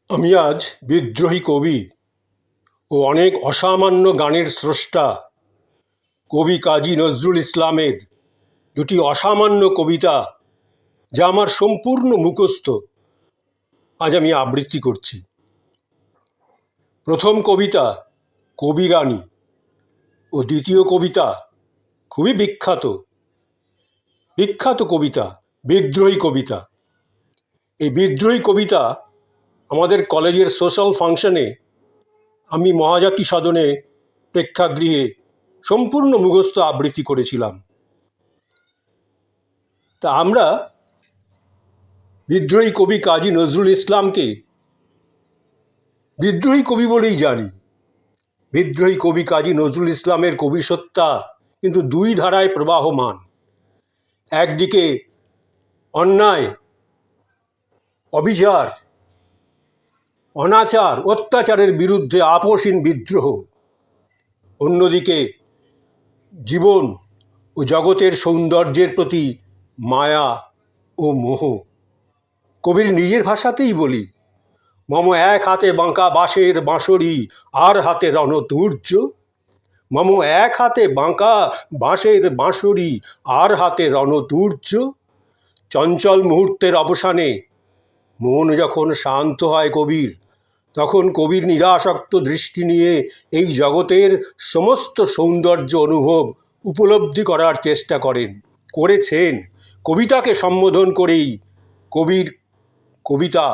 আমি আজ বিদ্রোহী কবি ও অনেক অসামান্য গানের স্রষ্টা কবি কাজী নজরুল ইসলামের দুটি অসামান্য কবিতা, যা আমার সম্পূর্ণ মুখস্থ, আজ আমি আবৃত্তি করছি। প্রথম কবিতা কবিরানী ও দ্বিতীয় কবিতা খুবই বিখ্যাত কবিতা বিদ্রোহী কবিতা। এই বিদ্রোহী কবিতা আমাদের কলেজের সোশ্যাল ফাংশনে আমি মহাজাতি সদনে প্রেক্ষাগৃহে সম্পূর্ণ মুখস্থ আবৃত্তি করেছিলাম। তা আমরা বিদ্রোহী কবি কাজী নজরুল ইসলামকে বিদ্রোহী কবি বলেই জানি। বিদ্রোহী কবি কাজী নজরুল ইসলামের কবিসত্তা কিন্তু দুই ধারায় প্রবাহমান। একদিকে অন্যায়, অবিচার, অনাচার, অত্যাচারের বিরুদ্ধে আপোষহীন বিদ্রোহ, অন্যদিকে জীবন ও জগতের সৌন্দর্যের প্রতি মায়া ও মোহ। কবির নিজের ভাষাতেই বলি, মম এক হাতে বাঁকা বাঁশের বাঁশরি, আর হাতে রণতুর্য। মম এক হাতে বাঁকা বাঁশের বাঁশরি, আর হাতে রণতুর্য। চঞ্চল মুহূর্তের অবসানে মন যখন শান্ত হয় কবির, তখন কবির নিরাসক্ত দৃষ্টি নিয়ে এই জগতের সমস্ত সৌন্দর্য অনুভব উপলব্ধি করার চেষ্টা করেছেন। কবিতাকে সম্বোধন করেই কবির কবিতা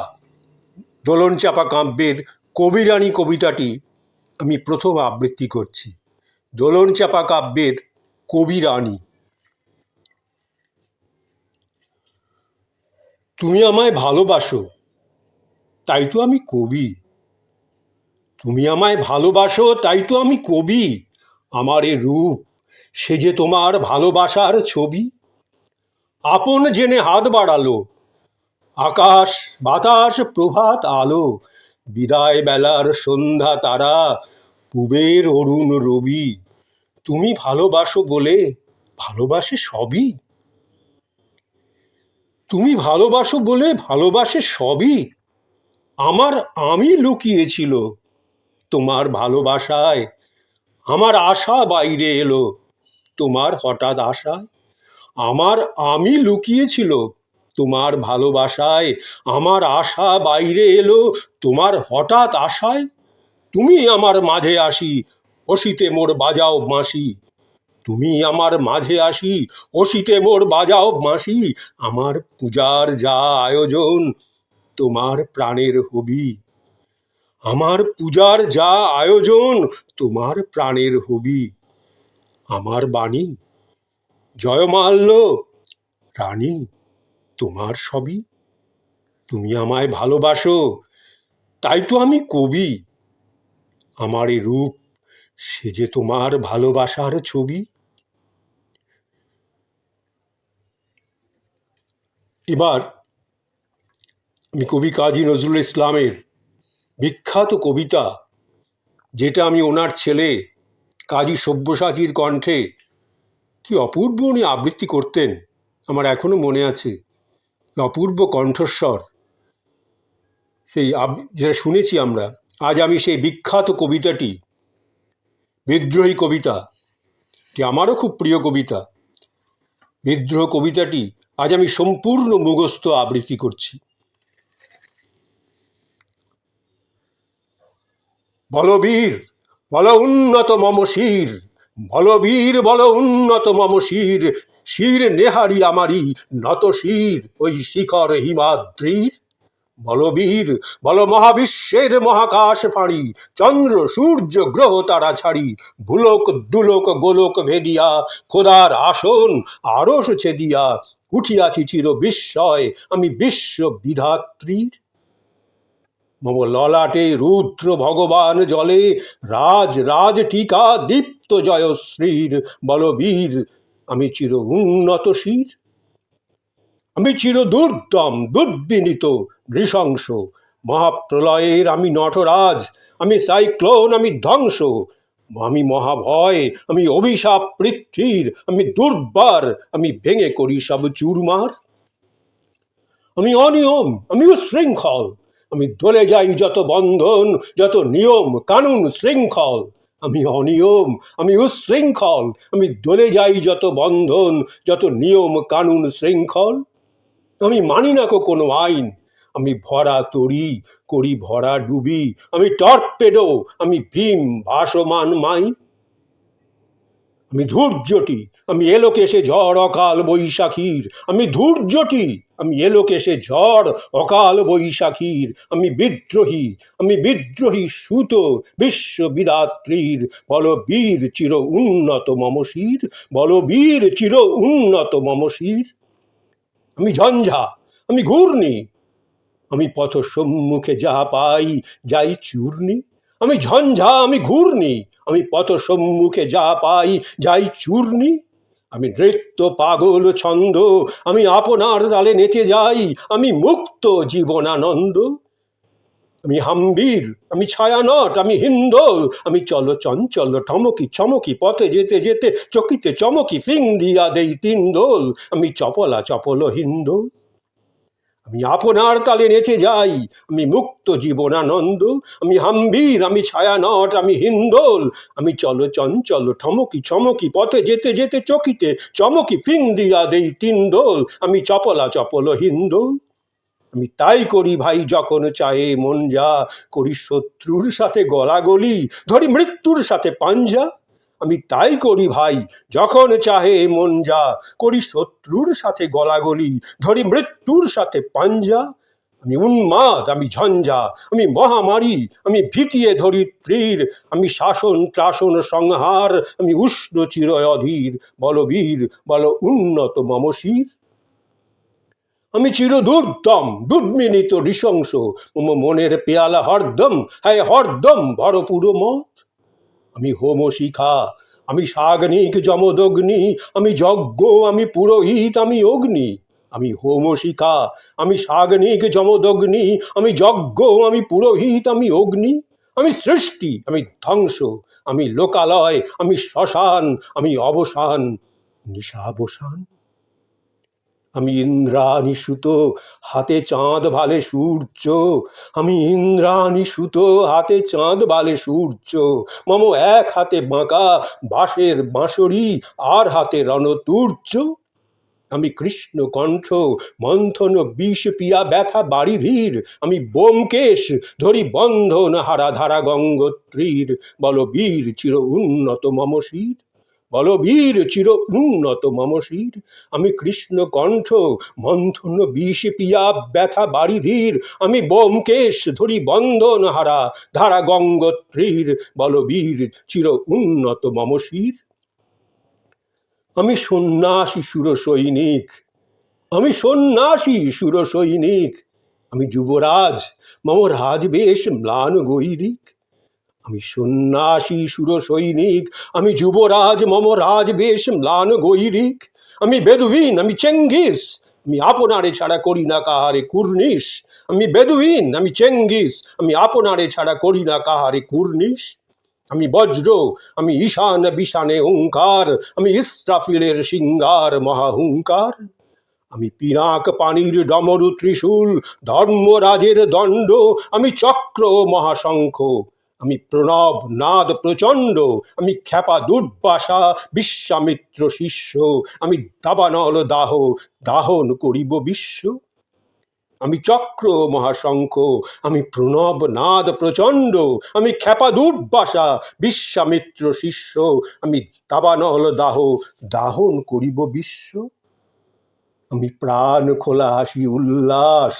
দোলনচাপা কাব্যের কবিরানী কবিতাটি আমি প্রথম আবৃত্তি করছি। দোলনচাপা কাব্যের কবিরানী। তুমি আমায় ভালোবাসো, তাই তো আমি কবি। তুমি আমায় ভালোবাসো, তাই তো আমি কবি। আমার এ রূপ, সে যে তোমার ভালোবাসার ছবি। আপন জেনে হাত বাড়ালো, আকাশ বাতাস প্রভাত আলো, বিদায় বেলার সন্ধ্যা তারা, পূবের অরুণ রবি। তুমি ভালোবাসো বলে ভালোবাসে সবই। তুমি ভালোবাসো বলে ভালোবাসে সবই। আমার আমি লুকিয়েছিল তোমার ভালোবাসায়, আমার আশা বাইরে এলো তোমার হঠাৎ আশায়। আমার আমি লুকিয়েছিল তোমার ভালোবাসায়, আমার আশা বাইরে এলো তোমার হঠাৎ আশায়। তুমি আমার মাঝে আসি, অসিতে মোর বাজাও বাঁশি। তুমি আমার মাঝে আসি, অসিতে মোর বাজাও বাঁশি। আমার পূজার যা আয়োজন তোমার প্রাণের হবি। আমার পূজার যা আয়োজন তোমার প্রাণের হবি। আমার বাণী জয়মাল্য রানী, তোমার সবই। তুমি আমায় ভালোবাসো, তাই তো আমি কবি। আমার এ রূপ, সে যে তোমার ভালোবাসার ছবি। এবার আমি কবি কাজী নজরুল ইসলামের বিখ্যাত কবিতা, যেটা আমি ওনার ছেলে কাজী সব্যসাচীর কণ্ঠে কি অপূর্ব উনি আবৃত্তি করতেন, আমার এখনো মনে আছে। অপূর্ব কণ্ঠস্বর, সেই যেটা শুনেছি আমরা। আজ আমি সেই বিখ্যাত কবিতাটি, বিদ্রোহী কবিতা, যে আমারও খুব প্রিয় কবিতা, বিদ্রোহ কবিতাটি আজ আমি সম্পূর্ণ মুখস্থ আবৃত্তি করছি। বলবীর বল উন্নত মম শির, বলবীর বল উন্নত মম শির, শির নেহারি আমারি নত শির ওই শিখর হিমাদ্রির। বলবীর বল মহাবিশ্বের মহাকাশ ফাঁড়ি, চন্দ্র সূর্য গ্রহ তারা ছাড়ি, ভুলোক দুলোক গোলোক ভেদিয়া, খোদার আসন আরশ ছেদিয়া, উঠিয়াছি চির বিস্ময় আমি বিশ্ব বিধাত্রীর। মম ললাটে রুদ্র ভগবান জলে, রাজ রাজ টিকা দীপ্ত জয়শ্রীর। বলবীর আমি চির উন্নত শির, আমি চির দুর্দম দুর্বিনীত নৃশংস। মহাপ্রলয়ের আমি নটরাজ, আমি সাইক্লোন, আমি ধ্বংস। আমি মহাভয়, আমি অভিশাপ পৃথ্বীর, আমি দুর্বার, আমি ভেঙে করি সব চুরমার। আমি অনিয়ম, আমি উশৃঙ্খল, আমি দলে যাই যত বন্ধন, যত নিয়ম কানুন শৃঙ্খল। আমি অনিয়ম, আমি উচ্ছৃঙ্খল। আমি দলে যাই যত বন্ধন, যত নিয়ম কানুন শৃঙ্খল। আমি মানি না কোনো আইন। আমি ভরা তরি, করি ভরা ডুবি। আমি টর্পেডো, আমি ভীম ভাসমান মাইন। আমি ধূর্যটি, আমি এলোকেশে ঝড় অকাল বৈশাখীর। আমি ধূর্যটি, আমি এলোকেশে ঝড় অকাল বৈশাখীর। আমি বিদ্রোহী, আমি বিদ্রোহী সুত বিশ্ববিধাত্রীর। বলবীর চির উন্নত মমশির, বলবীর চির উন্নত মমশির। আমি ঝঞ্ঝা, আমি ঘূর্ণি, আমি পথ সম্মুখে যা পাই যাই চূর্ণি। আমি ঝঞ্ঝা, আমি ঘূর্ণি, আমি পথ সম্মুখে যা পাই যাই চূর্ণি। আমি নৃত্য পাগল ছন্দ, আমি আপনার তালে নেচে যাই। আমি মুক্ত জীবনানন্দ। আমি হাম্বির, আমি ছায়ানট, আমি হিন্দোল। আমি চলো চঞ্চল ঠমকি চমকি, পথে যেতে যেতে চকিতে চমকি, ফিং দিয়া দেই তিন দোল। আমি চপলা চপল হিন্দোল। আমি আপনার তালে নেচে যাই, আমি মুক্ত জীবনানন্দ। আমি হাম্বির, আমি ছায়ানট, আমি হিন্দোল। আমি চলো চঞ্চল ঠমকি চমকি, পথে যেতে যেতে চকিতে চমকি, ফিং দিয়া দেই তিন দোল। আমি চপলা চপল হিন্দোল। আমি তাই করি ভাই যখন চাহে মন যা, করি শত্রুর সাথে গলাগলি, ধরি মৃত্যুর সাথে পাঞ্জা। আমি তাই করি ভাই যখন চাহে মন যা, করি শত্রুর সাথে গলাগলি, ধরি মৃত্যুর সাথে পাঞ্জা। আমি উন্মাদ, আমি ঝঞ্ঝা, আমি মহামারী, আমি ভীতিয়ে ধরিত্রীর। আমি শাসন ত্রাসন সংহার, আমি উষ্ণ চিরয় অধীর। বলবীর, বল উন্নত মমশির। আমি চিরদুর্দম দুর্মিনিত নৃশংস, মম মনের পেয়ালা হরদম, হ্যাঁ হরদম ভরপুর মত। আমি হোমশিখা, আমি সাগ্নিক যমদগ্নি, আমি যজ্ঞ, আমি পুরোহিত, আমি অগ্নি। আমি হোমশিখা, আমি সাগ্নিক যমদগ্নি, আমি যজ্ঞ, আমি পুরোহিত, আমি অগ্নি। আমি সৃষ্টি, আমি ধ্বংস, আমি লোকালয়, আমি শ্মশান, আমি অবসান নিশাবসান। আমি ইন্দ্রাণী সুত, হাতে চাঁদ ভালে সূর্য। আমি ইন্দ্রাণী সুত, হাতে চাঁদ ভালে সূর্য। মম এক হাতে বাঁকা বাঁশের বাঁশরি, আর হাতে রণতূর্য। আমি কৃষ্ণ কণ্ঠ, মন্থন বিষ পিয়া ব্যথা বাড়িধীর। আমি ব্যোমকেশ, ধরি বন্ধন হারা ধারা গঙ্গোত্রীর। বলবীর চির উন্নত মমশির, বলবীর চির উন্নত মমশির। আমি কৃষ্ণ কণ্ঠ, মন্থন বিষ পিয়া ব্যথা বাড়িধীর। আমি ব্যোমকেশ, ধরি বন্ধন হারা ধারা গঙ্গোত্রীর। বলবীর চির উন্নত মমশির। আমি সন্ন্যাসী সুর সৈনিক, আমি সন্ন্যাসী সুর সৈনিক। আমি যুবরাজ, মম রাজবেশ ম্লান গৈরিক। আমি সন্ন্যাসী সুর সৈনিক, আমি যুবরাজ, মম রাজবেশ ম্লান গৈরিক। আমি বেদুইন, আমি চেঙ্গিস, আমি আপনারে ছাড়া করি না কাহারে কুর্নিশ। আমি বেদুইন, আমি চেঙ্গিস, আমি আপনারে ছাড়া করি না কাহারে কুর্নিশ। আমি বজ্র, আমি ঈশান বিশানে ওঙ্কার, আমি ইস্রাফিলের সিঙ্গার মহাহুঙ্কার। আমি পিনাক পানির ডমরু ত্রিশূল, ধর্মরাজের দণ্ড, আমি চক্র মহাশঙ্খ। আমি প্রণব নাদ প্রচণ্ড, আমি খ্যাপা দুর্বাসা বিশ্বামিত্র শিষ্য। আমি দাবানল দাহ, দাহন করিব বিশ্ব। আমি চক্র মহাশঙ্খ, আমি প্রণব নাদ প্রচণ্ড, আমি খ্যাপা দুর্বাসা বিশ্বামিত্র শিষ্য। আমি দাবানল দাহ, দাহন করিব বিশ্ব। আমি প্রাণ খোলা হাসি উল্লাস,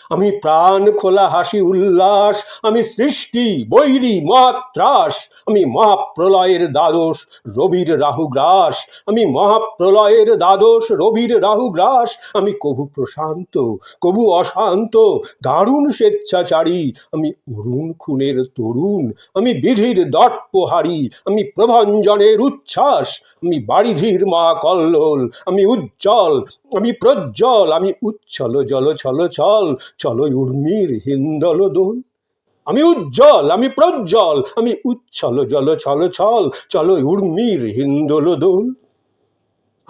আমি প্রাণ খোলা হাসি উল্লাস। আমি সৃষ্টি বৈরী মহাত্রাস, আমি মহাপ্রলয়ের দ্বাদশ রবির রাহুগ্রাস। আমি মহাপ্রলয়ের দ্বাদশ রবির রাহুগ্রাস। আমি কভু প্রশান্ত, কভু অশান্ত, দারুণ স্বেচ্ছাচারী। আমি অরুণ খুনের তরুণ, আমি বিধির দর্পহারী। আমি প্রভঞ্জনের উচ্ছ্বাস, আমি বারিধির মহাকল্লোল। আমি উজ্জ্বল, আমি প্রজ্জ্বল, আমি উচ্ছল জল ছল ছল, চলো উর্মির হিন্দল দোল। আমি উজ্জ্বল, আমি প্রজ্জ্বল, আমি উচ্ছল জল ছল ছল, চলো উর্মির হিন্দল দোল।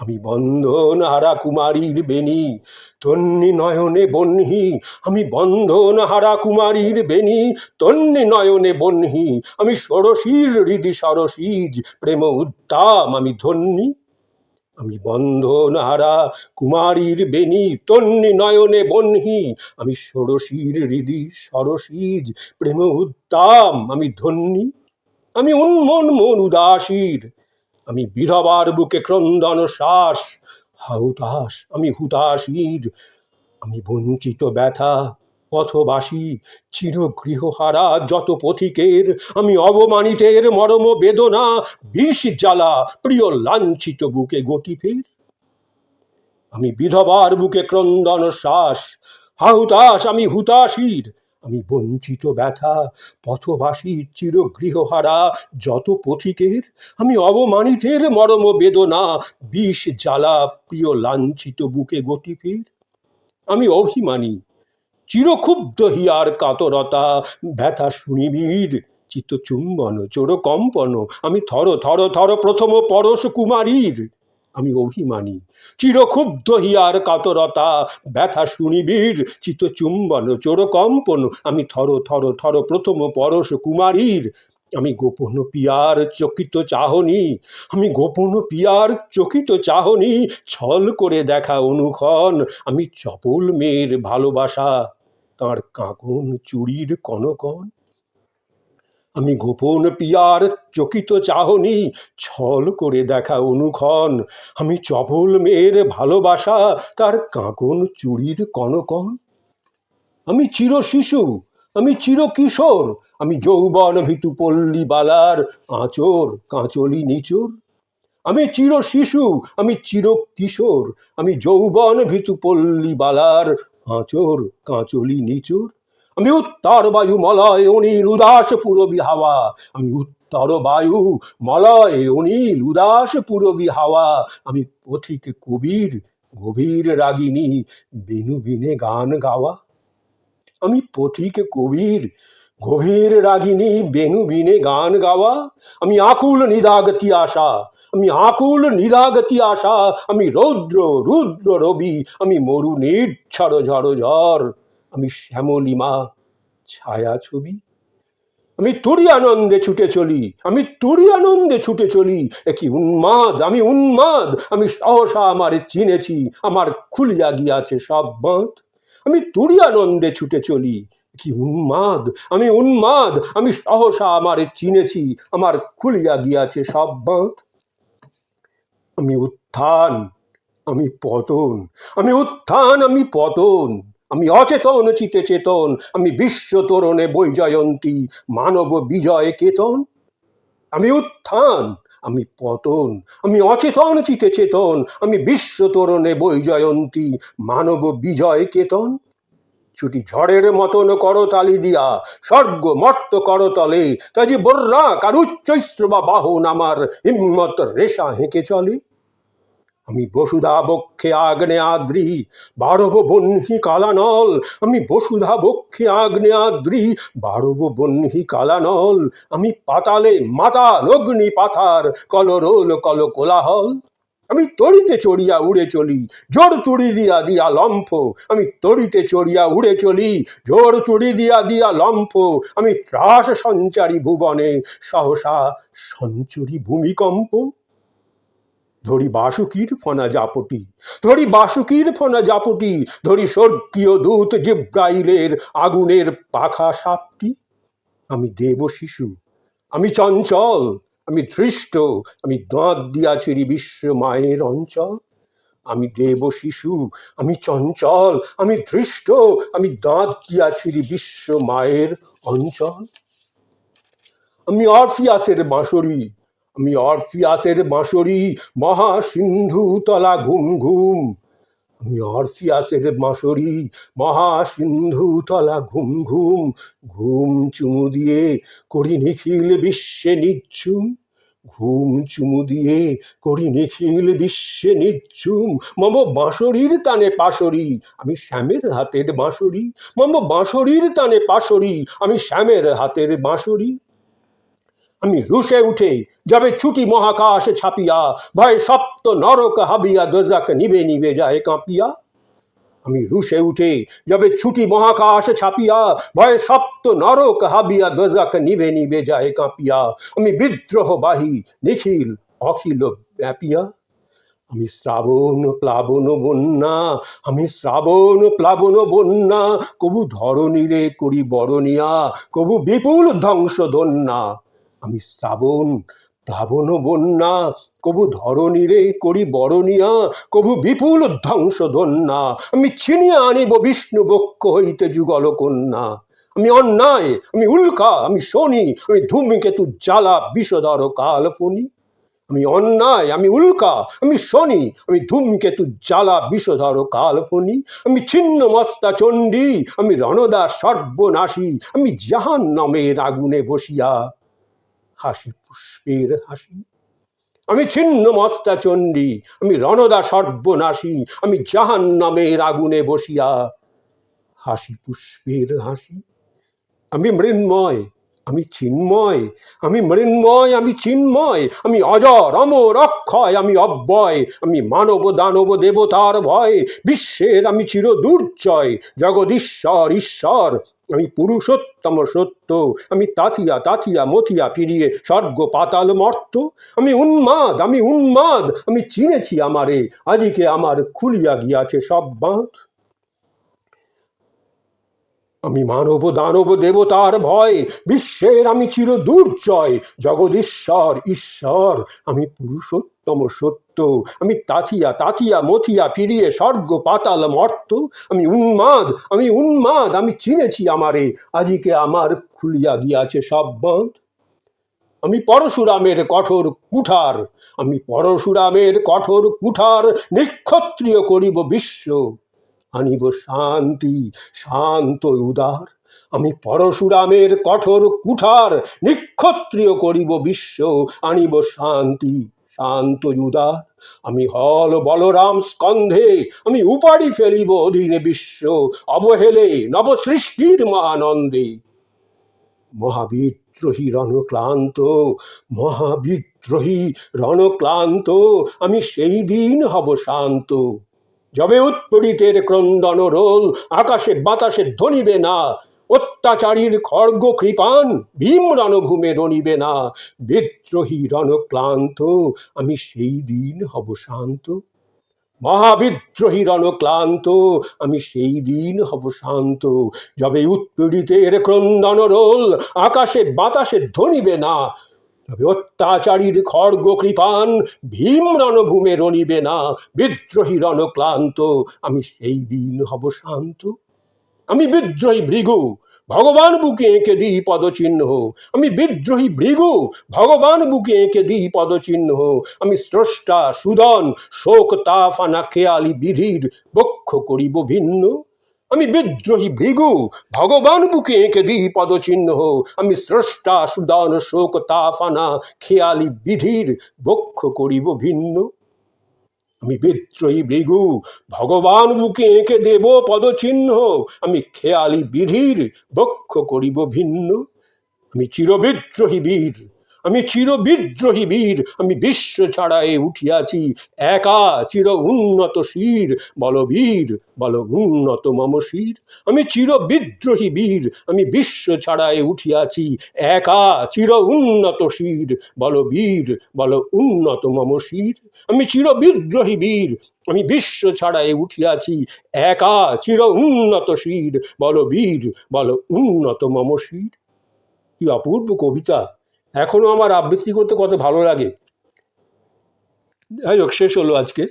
আমি বন্ধন হারা কুমারীর বেনি, তন্নি নয়নে বহ্নি। আমি বন্ধন হারা কুমারীর বেনি, তন্নি নয়নে বহ্নি। আমি ষোড়শীর হৃদি সরসীজ, প্রেম উদ্দাম আমি ধন্যী। আমি বন্ধন হারা কুমারীর বেনি, তন্নি নয়নে বহ্নি। আমি ষোড়শীর হৃদি সরসীজ, প্রেম উদ্দাম আমি ধন্যী। আমি উন্মন মন উদাসীর, আমি বিধবার বুকে ক্রন্দন শ্বাস। হুতাশ আমি হুতাশীর, আমি বঞ্চিত ব্যথা পথবাসী, চির গৃহহারা যত পথিকের। আমি অবমানিতের মরম বেদনা, বিষ জ্বালা প্রিয় লাঞ্ছিত বুকে গতি ফের। আমি বিধবার বুকে ক্রন্দন শ্বাস। হুতাশ আমি হুতাশীর, আমি বঞ্চিত ব্যথা পথবাসী, চির গৃহহারা যত পথিকের। আমি অবমানিতের মরম বেদনা, বিষ জ্বালা প্রিয় লাঞ্ছিত বুকে গতি ফের। আমি অভিমানী, চিরক্ষুব্ধ হিয়ার কাতরতা, ব্যথা শুনিবীর চিত্ত চুম্বন চোর কম্পন। আমি থর থর থর প্রথম পরশ কুমারীর। আমি অভিমানী, চিরক্ষুব্ধ হিয়ার কাতরতা, ব্যথা শুনিবীর চিত্ত চুম্বন চোর কম্পন। আমি থর থর থর প্রথম পরশ কুমারীর। আমি গোপন পিয়ার চকিত চাহনি, আমি গোপন পিয়ার চকিত চাহনি, ছল করে দেখা অনুক্ষণ। আমি চপল মেয়ের ভালোবাসা, তাঁর কাঁকন চুড়ির কনকন। আমি গোপন পিয়ার চকিত চাহনি, ছল করে দেখা অনুক্ষণ। আমি চপল মেয়ের ভালোবাসা, তার কাঁকন চুড়ির কনকন। আমি চির শিশু, আমি চির কিশোর, আমি যৌবন ভীতু পল্লী বালার আঁচর কাঁচলি নিচর। আমি চির শিশু, আমি চির কিশোর, আমি যৌবন ভীতু পল্লী বালার আঁচর কাঁচলি নিচর। আমি উত্তর বায়ু মলয় অনিল উদাস পুরবী হাওয়া, আমি উত্তর বায়ু মলয় অনিল উদাস পুরবী হাওয়া। আমি পথিক কবির গভীর রাগিনী, বেনু বিনে গান গাওয়া। আমি পথিক কবির গভীর রাগিনী, বেনু বিনে গান গাওয়া। আমি আকুল নিদাগতি আশা, আমি আকুল নিদাগতি আশা। আমি রৌদ্র রুদ্র রবি, আমি মরু নির্ঝর ঝড় ঝড়। আমি শ্যামলিমা ছায়া ছবি। আমি তুরি আনন্দে ছুটে চলি, আমি তুরি আনন্দে ছুটে চলি। একই উন্মাদ আমি উন্মাদ, আমি সহসা আমার চিনেছি, আমার খুলিয়া গিয়াছে সব বাঁধ। আমি তুরি আনন্দে ছুটে চলি, কি উন্মাদ আমি উন্মাদ, আমি সহসা আমার চিনেছি, আমার খুলিয়া গিয়াছে সব বাঁধ। আমি উত্থান আমি পতন, আমি উত্থান আমি পতন। আমি অচেতন চিতে চেতন, আমি বিশ্ব তরণে বৈজয়ন্তী, মানব বিজয় কেতন। আমি উত্থান আমি পতন, আমি অচেতন চিতে চেতন, আমি বিশ্ব তরণে বৈজয়ন্তী, মানব বিজয় কেতন। ছুটি ঝড়ের মতন করতালি দিয়া স্বর্গ মর্ত করতলে, কাজে বর্রা কার উচ্চৈস্র বা বাহন আমার হিম্মত রেশা হেঁকে চলে। আমি বসুধা বক্ষে আগ্নেয়াদ্রি, বারব বহ্নি কালানল। আমি বসুধা বক্ষে আগ্নেয়াদ্রি, বারব বহ্নি কালানল। আমি পাতালে মাতাল অগ্নি পাথার, কলরোল কল কোলাহল। আমি তড়িতে চড়িয়া উড়ে চলি, জোর তুড়ি দিয়া দিয়া লম্ফ। আমি তড়িতে চড়িয়া উড়ে চলি, জোর তুড়ি দিয়া দিয়া লম্ফ। আমি ত্রাস সঞ্চারী ভুবনে, সহসা সঞ্চরী ভূমিকম্প। ধরি বাসুকীর ফনা জাপটি, ধরি বাসুকীর ফনা জাপটি, ধরি স্বর্গীয় দূত জিব্রাইলের আগুনের পাখা সাপটি। আমি দেব শিশু, আমি চঞ্চল, আমি ধৃষ্ট, আমি দাঁত দিয়া ছিড়ি বিশ্ব মায়ের অঞ্চল। আমি দেব শিশু, আমি চঞ্চল, আমি ধৃষ্ট, আমি দাঁত দিয়া ছিড়ি বিশ্ব মায়ের অঞ্চল। আমি অরফিয়াসের বাঁশরি, আমি অরফিয়াসের বাঁশরি, মহা সিন্ধু তলা ঘুম ঘুম। আমি অরফিয়াসের বাঁশরি, মহা সিন্ধু তলা ঘুম ঘুম। ঘুম চুমু দিয়ে করি নিখিল বিশ্বে নিঝুম, ঘুম চুমু দিয়ে করি নিখিল বিশ্বে নিঝুম। মম বাঁশরির তানে পাশরি, আমি শ্যামের হাতের বাঁশরি। মম বাঁশরির তানে পাশরি, আমি শ্যামের হাতের বাঁশরি। আমি রুষে উঠে যাবে ছুটি মহাকাশে ছাপিয়া, ভয়ে সপ্ত নরক হাবিয়া দোজাক নিবে নিবে যায় কাঁপিয়া। আমি রুষে উঠে যাবে ছুটি মহাকাশে ছাপিয়া, ভয়ে সপ্ত নরক হাবিয়া দোজাক নিবে নিবে যায় কাঁপিয়া। আমি বিদ্রোহবাহী নিখিল অখিল ব্যাপিয়া। আমি শ্রাবণ প্লাবন বন্যা, আমি শ্রাবণ প্লাবন বন্যা, কবু ধরণীরে করি বরণিয়া, কবু বিপুল ধ্বংস দন্যা। আমি শ্রাবণ প্লাবন বন্যা, কবু ধরণীরে করি বরণিয়া, কবু বিপুল ধ্বংস দন্যা। আমি ছিনিয়া আনিব বিষ্ণু বক্ষ হইতে যুগল কন্যা। আমি অন্যায়, আমি উল্কা, আমি শনি, আমি ধূমকেতু জ্বালা বিষধর কালফণি। আমি অন্যায়, আমি উল্কা, আমি শনি, আমি ধূমকেতু জ্বালা বিষধর কালফণি। আমি ছিন্ন মস্তা চণ্ডী, আমি রণদা সর্বনাশী, আমি জাহান্নামের আগুনে বসিয়া হাসি পুষ্পের হাসি। আমি ছিন্ন মস্তা চণ্ডী, আমি রণদা সর্বনাশী, আমি জাহান্নামের আগুনে বসিয়া হাসি পুষ্পের হাসি। আমি মৃন্ময়, আমি চিন্ময়, আমি মৃন্ময়, আমি চিন্ময়, আমি অজর অমর অক্ষয়, আমি অব্যয়, আমি মানব দানব দেবতার ভয়, বিশ্বের আমি চির দুর্জয়, জগদীশ্বর ঈশ্বর, আমি পুরুষোত্তম সত্য, আমি তাথিয়া তাথিয়া মথিয়া ফিরিয়ে স্বর্গ পাতাল মর্ত। আমি উন্মাদ, আমি উন্মাদ, আমি চিনেছি আমারে, আজকে আমার খুলিয়া গিয়াছে সব বাঁধ। আমি মানব দানব দেবতার ভয়, বিশ্বের আমি চির দুর্জয়, জগদীশ্বর ঈশ্বর, আমি পুরুষোত্তম সত্য, আমি তাথিয়া তাথিয়া মথিয়া ফিরিয়ে স্বর্গ পাতাল মর্ত। আমি উন্মাদ, আমি উন্মাদ, আমি চিনেছি আমারে, আজকে আমার খুলিয়া গিয়াছে সব বাঁধ। আমি পরশুরামের কঠোর কুঠার, আমি পরশুরামের কঠোর কুঠার, নিক্ষত্রিয় করিব বিশ্ব, আনিব শান্তি শান্ত উদার। আমি পরশুরামের কঠোর কুঠার, নিক্ষত্রিয় করিব বিশ্ব, আনিব শান্তি শান্ত উদার। আমি হল বলরাম স্কন্ধে, আমি উপাড়ি ফেলিব অধীনে বিশ্ব, অবহেলে নবসৃষ্টির মহানন্দে। মহাবিদ্রোহী রণক্লান্ত, মহাবিদ্রোহী রণক্লান্ত, আমি সেই দিন হব শান্ত, যবে উৎপীড়িতের ক্রন্দন রোল আকাশে বাতাসে ধ্বনিবে না, অত্যাচারীর খড়গ কৃপান ভীম রণভূমে রণিবে না। বিদ্রোহী রণক্লান্ত, আমি সেই দিন হব শান্ত, মহাবিদ্রোহী রণক্লান্ত, আমি সেই দিন হব শান্ত, যবে উৎপীড়িতের ক্রন্দন রোল আকাশে বাতাসে ধ্বনিবে না, তবে অত্যাচারীর খড়গ কৃপান ভীম রণভূমে রণিবে না। বিদ্রোহী রণক্লান্ত, আমি সেই দিন হব শান্ত। আমি বিদ্রোহী ভৃগু, ভগবান বুকে এঁকে দিই পদচিহ্ন, আমি বিদ্রোহী ভৃগু, ভগবান বুকে এঁকে দিই পদচিহ্ন। আমি স্রষ্টা সুদন শোক তাফানা খেয়ালি বিধির বক্ষ করিব ভিন্ন। আমি বিদ্রোহী ভৃগু, ভগবান বুকে এঁকে দিই পদচিহ্ন, আমি স্রষ্টা সুদন শোক তাফানা খেয়ালি বিধির বক্ষ করিব ভিন্ন। আমি বিদ্রোহী ভৃগু, ভগবান বুকে এঁকে দেব পদচিহ্ন, আমি খেয়ালি বিধির বক্ষ করিব ভিন্ন। আমি চিরবিদ্রোহী বীর, আমি চিরবিদ্রোহী বীর, আমি বিশ্ব ছাড়ায়ে উঠিয়াছি একা চির উন্নত শির, বলবীর বল উন্নত মম শির। আমি চিরবিদ্রোহী বীর, আমি বিশ্ব ছাড়ায়ে উঠিয়াছি একা চির উন্নত শির, বলবীর বল উন্নত মম শির। আমি চিরবিদ্রোহী বীর, আমি বিশ্ব ছাড়ায়ে উঠিয়াছি একা চির উন্নত শির, বলবীর বল উন্নত মম শির। কি অপূর্ব কবিতা! এখনো আমার আবৃত্তি করতে কত ভালো লাগে। যাই হোক, শেষ হলো আজকে।